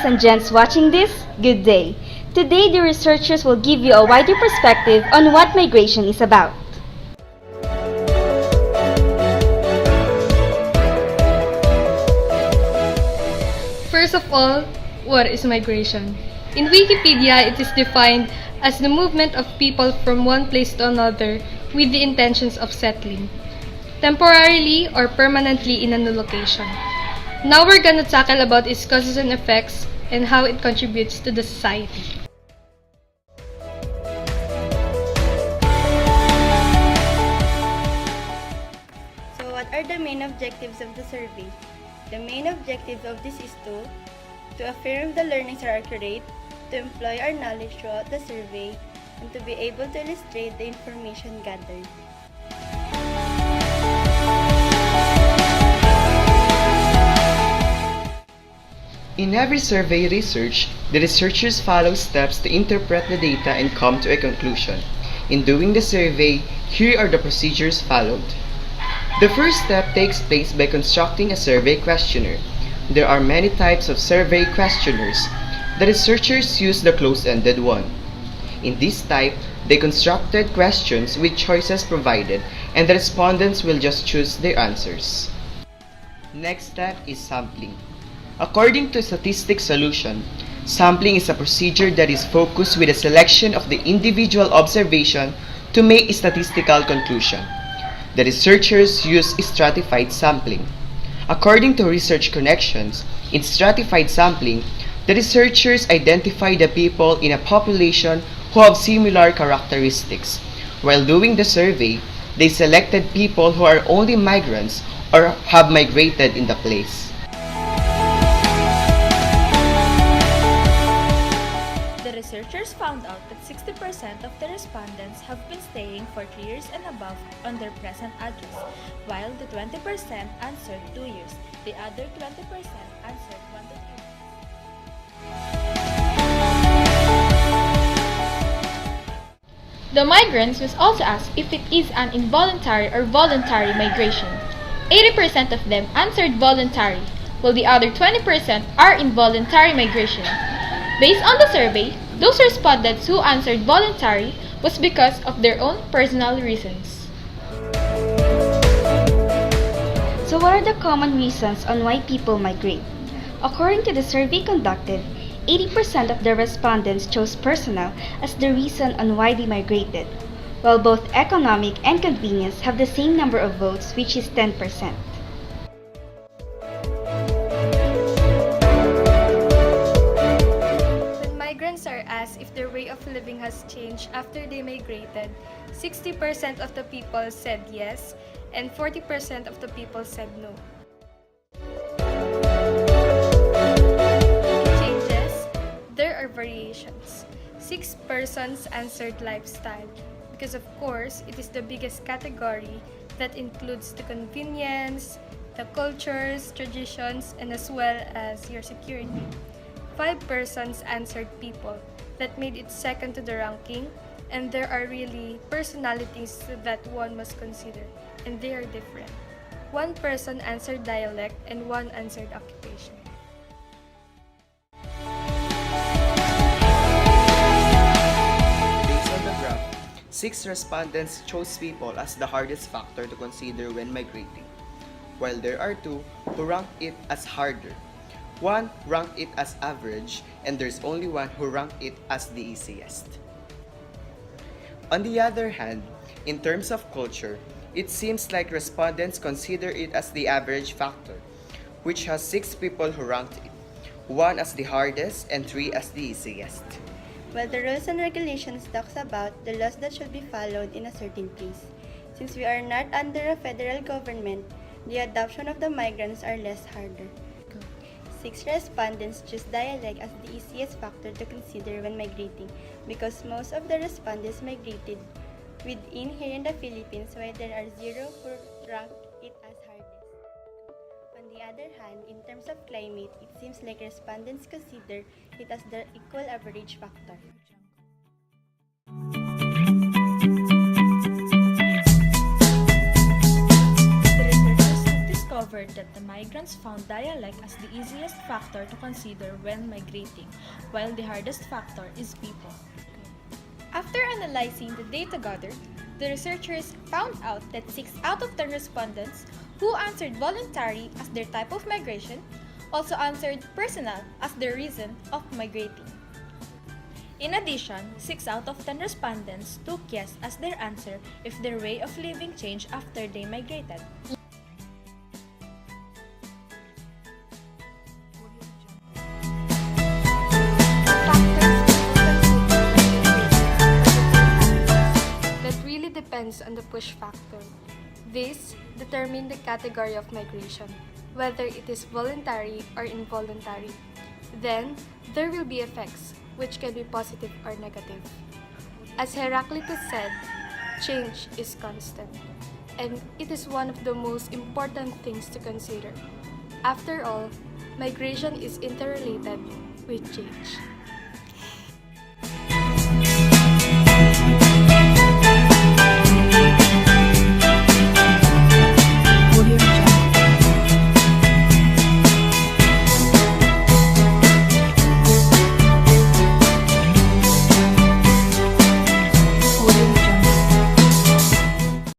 ladies and gents watching this, good day. Today, the researchers will give you a wider perspective on what migration is about. First of all, what is migration? In Wikipedia, it is defined as the movement of people from one place to another with the intentions of settling, temporarily or permanently in a new location. Now we're gonna tackle about its causes and effects and how it contributes to the society. So what are the main objectives of the survey? The main objectives of this is to affirm the learnings are accurate, to employ our knowledge throughout the survey, and to be able to illustrate the information gathered. In every survey research, the researchers follow steps to interpret the data and come to a conclusion. In doing the survey, here are the procedures followed. The first step takes place by constructing a survey questionnaire. There are many types of survey questionnaires. The researchers use the close-ended one. In this type, they constructed questions with choices provided, and the respondents will just choose their answers. Next step is sampling. According to statistics solution, sampling is a procedure that is focused with a selection of the individual observation to make a statistical conclusion. The researchers use stratified sampling. According to Research Connections, in stratified sampling, the researchers identify the people in a population who have similar characteristics. While doing the survey, they selected people who are only migrants or have migrated in the place. The researchers found out that 60% of the respondents have been staying for 3 years and above on their present address, while the 20% answered 2 years. The other 20% answered 1 to 3 years. The migrants was also asked if it is an involuntary or voluntary migration. 80% of them answered voluntary, while the other 20% are involuntary migration. Based on the survey, those respondents who answered voluntary was because of their own personal reasons. So what are the common reasons on why people migrate? According to the survey conducted, 80% of the respondents chose personal as the reason on why they migrated, while both economic and convenience have the same number of votes, which is 10%. Migrants are asked if their way of living has changed after they migrated. 60% of the people said yes, and 40% of the people said no. Changes, there are variations. 6 persons answered lifestyle, because of course, it is the biggest category that includes the convenience, the cultures, traditions, and as well as your security. 5 persons answered people, that made it second to the ranking, and there are really personalities that one must consider, and they are different. 1 person answered dialect and 1 answered occupation. Based on the graph, 6 respondents chose people as the hardest factor to consider when migrating, while there are 2 who ranked it as harder. 1 ranked it as average, and there's only 1 who ranked it as the easiest. On the other hand, in terms of culture, it seems like respondents consider it as the average factor, which has 6 people who ranked it, 1 as the hardest and 3 as the easiest. Well, the rules and regulations talks about the laws that should be followed in a certain place. Since we are not under a federal government, the adoption of the migrants are less harder. 6 respondents choose dialect as the easiest factor to consider when migrating because most of the respondents migrated within here in the Philippines, while there are 0 who rank it as hardest. On the other hand, in terms of climate, it seems like respondents consider it as the equal average factor. discovered that the migrants found dialect as the easiest factor to consider when migrating, while the hardest factor is people. After analyzing the data gathered, the researchers found out that 6 out of 10 respondents who answered voluntary as their type of migration also answered personal as their reason of migrating. In addition, 6 out of 10 respondents took yes as their answer if their way of living changed after they migrated. That really depends on the push factor. This determines the category of migration, whether it is voluntary or involuntary. Then, there will be effects, which can be positive or negative. As Heraclitus said, change is constant, and it is one of the most important things to consider. After all, migration is interrelated with change.